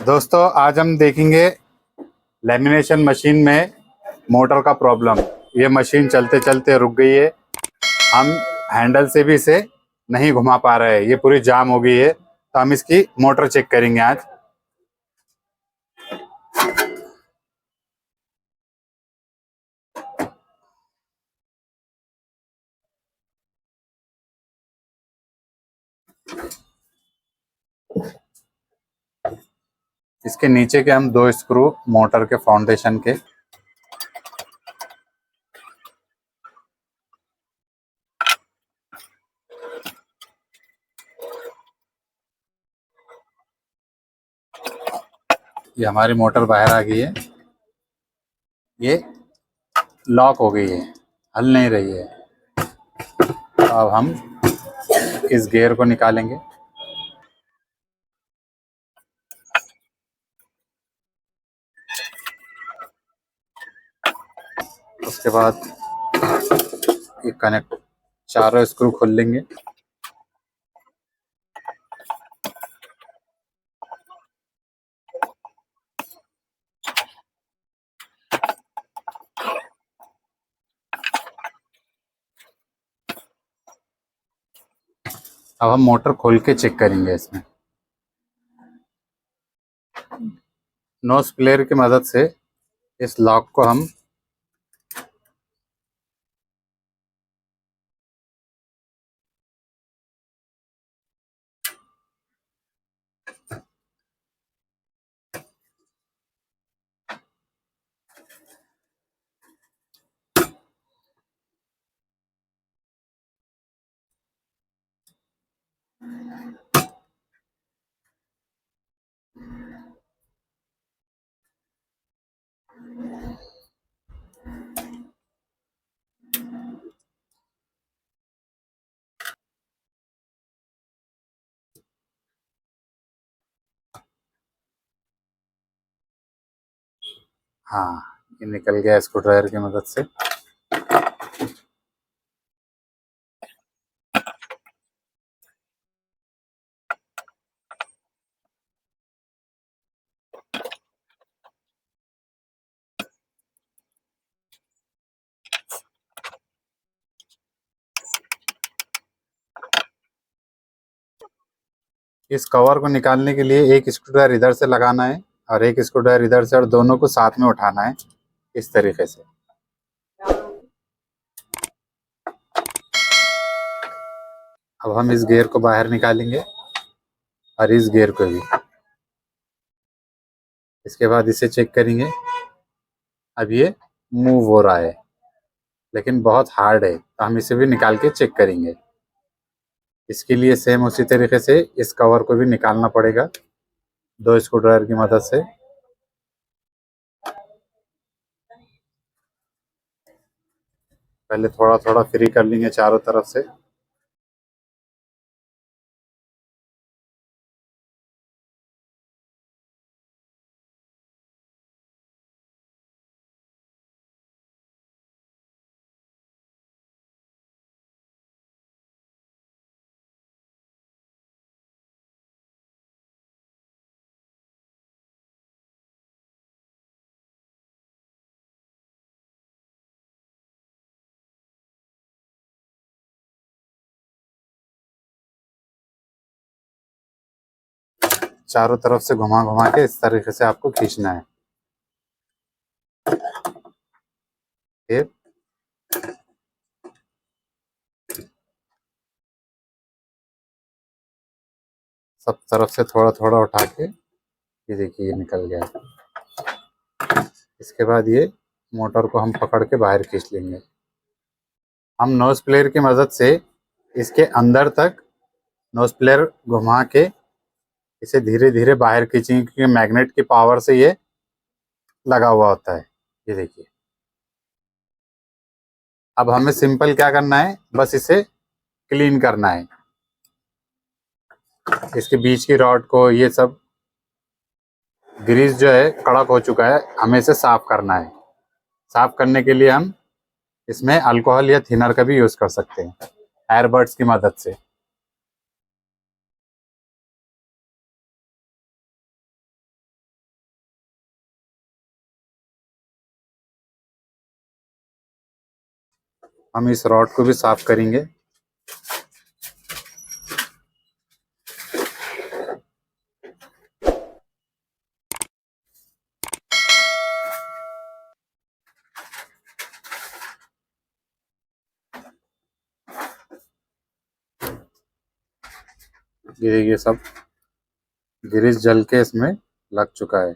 दोस्तों आज हम देखेंगे लैमिनेशन मशीन में मोटर का प्रॉब्लम। ये मशीन चलते चलते रुक गई है। हम हैंडल से भी इसे नहीं घुमा पा रहे हैं, ये पूरी जाम हो गई है। तो हम इसकी मोटर चेक करेंगे आज। इसके नीचे के हम दो स्क्रू मोटर के फाउंडेशन के ये हमारी मोटर बाहर आ गई है। ये लॉक हो गई है, हल नहीं रही है। तो अब हम इस गियर को निकालेंगे। उसके बाद ये कनेक्ट चारों स्क्रू खोल लेंगे। अब हम मोटर खोल के चेक करेंगे। इसमें नोज प्लेयर की मदद से इस लॉक को हम हाँ, ये निकल गया स्क्रू ड्राइवर की मदद से। इस कवर को निकालने के लिए एक स्क्रू ड्राइवर इधर से लगाना है और एक स्क्रू ड्राइवर इधर से, और दोनों को साथ में उठाना है इस तरीके से। अब हम इस गियर को बाहर निकालेंगे और इस गियर को भी। इसके बाद इसे चेक करेंगे। अब ये मूव हो रहा है लेकिन बहुत हार्ड है, तो हम इसे भी निकाल के चेक करेंगे। इसके लिए सेम उसी तरीके से इस कवर को भी निकालना पड़ेगा दो स्क्रू ड्राइवर की मदद से। पहले थोड़ा थोड़ा फ्री कर लेंगे चारों तरफ से। चारों तरफ से घुमा घुमा के इस तरीके से आपको खींचना है। फिर सब तरफ से थोड़ा थोड़ा उठा के ये देखिए ये निकल गया। इसके बाद ये मोटर को हम पकड़ के बाहर खींच लेंगे। हम नोज प्लेयर की मदद से इसके अंदर तक नोज प्लेयर घुमा के इसे धीरे धीरे बाहर खींचेंगे, क्योंकि मैग्नेट की पावर से ये लगा हुआ होता है। ये देखिए। अब हमें सिंपल क्या करना है, बस इसे क्लीन करना है। इसके बीच की रॉड को, ये सब ग्रीस जो है कड़क हो चुका है, हमें इसे साफ करना है। साफ करने के लिए हम इसमें अल्कोहल या थिनर का भी यूज कर सकते हैं एयरबड्स की मदद से। हम इस रॉड को भी साफ करेंगे। ये सब ग्रीस जल के इसमें लग चुका है।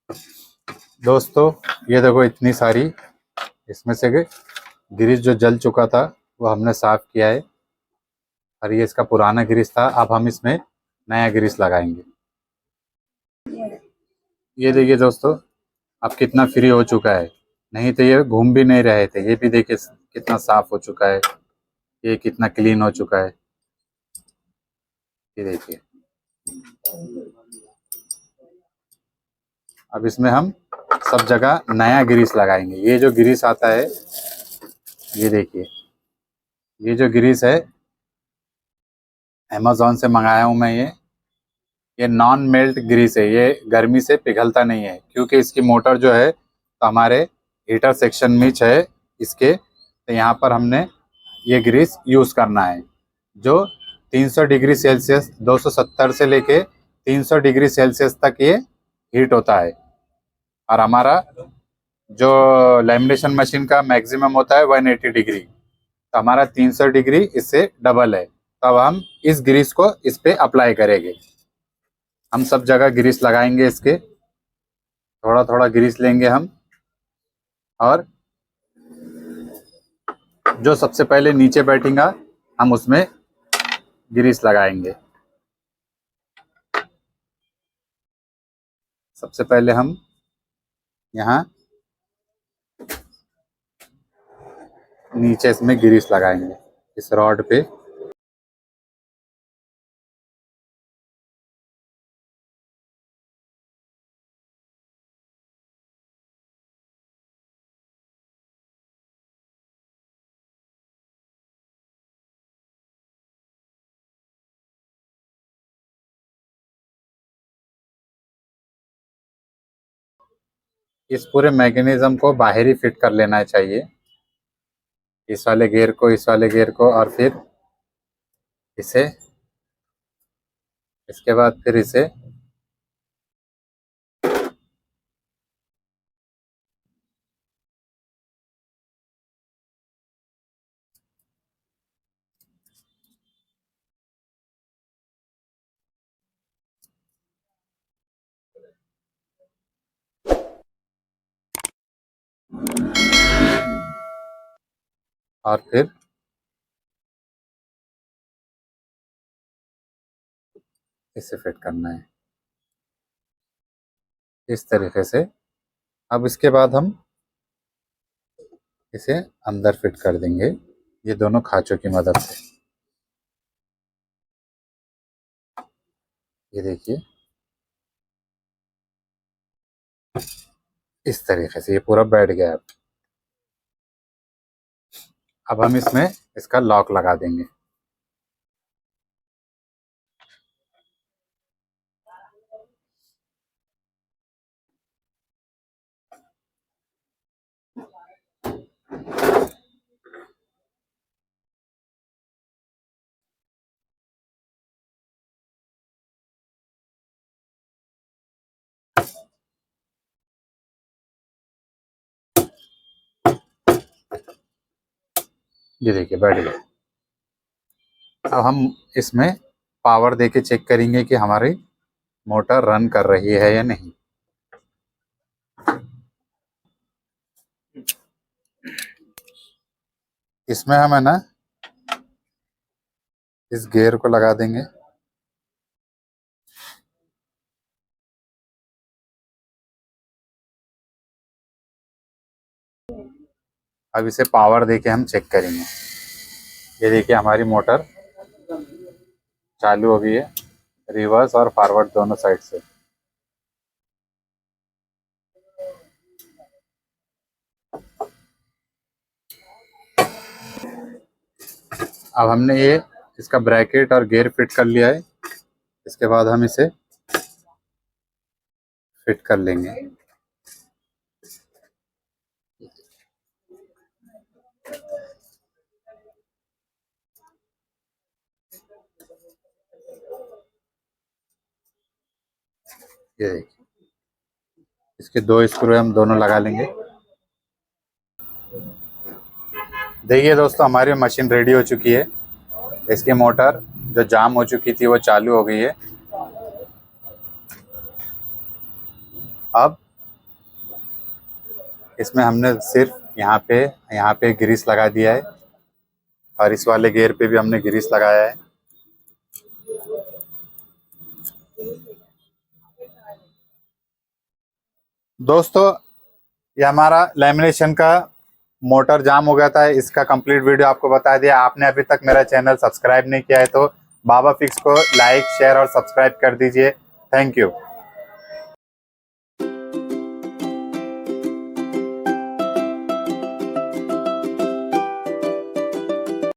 दोस्तों ये देखो इतनी सारी इसमें से ग्रीस जो जल चुका था वो हमने साफ किया है, और ये इसका पुराना ग्रीस था। अब हम इसमें नया ग्रीस लगाएंगे। ये देखिए दोस्तों अब कितना फ्री हो चुका है, नहीं तो ये घूम भी नहीं रहे थे। ये भी देखिए कितना साफ हो चुका है, ये कितना क्लीन हो चुका है। ये देखिए अब इसमें हम सब जगह नया ग्रीस लगाएंगे। ये जो ग्रीस आता है, ये देखिए ये जो ग्रीस है अमेज़न से मंगाया हूँ मैं। ये नॉन मेल्ट ग्रीस है, ये गर्मी से पिघलता नहीं है, क्योंकि इसकी मोटर जो है तो हमारे हीटर सेक्शन में है इसके, तो यहाँ पर हमने ये ग्रीस यूज़ करना है जो 300 डिग्री सेल्सियस 270 से लेके 300 डिग्री सेल्सियस तक ये हीट होता है। और हमारा जो लैमिनेशन मशीन का मैक्सिमम होता है 180 डिग्री, तो हमारा 300 डिग्री इससे डबल है। तब हम इस ग्रीस को इस पे अप्लाई करेंगे। हम सब जगह ग्रीस लगाएंगे, इसके थोड़ा थोड़ा ग्रीस लेंगे हम, और जो सबसे पहले नीचे बैठेगा हम उसमें ग्रीस लगाएंगे। सबसे पहले हम यहाँ नीचे इसमें ग्रीस लगाएंगे इस रॉड पे। इस पूरे मैकेनिज्म को बाहर ही फिट कर लेना चाहिए, इस वाले गियर को, इस वाले गियर को, और फिर इसे, इसके बाद फिर इसे और फिर इसे फिट करना है इस तरीके से। अब इसके बाद हम इसे अंदर फिट कर देंगे ये दोनों खांचों की मदद से। ये देखिए इस तरीके से ये पूरा बैठ गया। अब हम इसमें इसका लॉक लगा देंगे। ये देखिए बैठ गया। अब हम इसमें पावर देके चेक करेंगे कि हमारी मोटर रन कर रही है या नहीं। इसमें हम है ना इस गियर को लगा देंगे। अब इसे पावर देके हम चेक करेंगे। ये देखिए हमारी मोटर चालू हो गई है, रिवर्स और फॉरवर्ड दोनों साइड से। अब हमने ये इसका ब्रैकेट और गियर फिट कर लिया है, इसके बाद हम इसे फिट कर लेंगे। ये देखिए इसके दो स्क्रू हम दोनों लगा लेंगे। देखिए दोस्तों हमारी मशीन रेडी हो चुकी है। इसकी मोटर जो जाम हो चुकी थी वो चालू हो गई है। अब इसमें हमने सिर्फ यहाँ पे ग्रीस लगा दिया है और इस वाले गियर पे भी हमने ग्रीस लगाया है। दोस्तों, ये हमारा लैमिनेशन का मोटर जाम हो गया था, इसका कंप्लीट वीडियो आपको बता दिया। आपने अभी तक मेरा चैनल सब्सक्राइब नहीं किया है तो बाबा फिक्स को लाइक शेयर और सब्सक्राइब कर दीजिए। Thank you.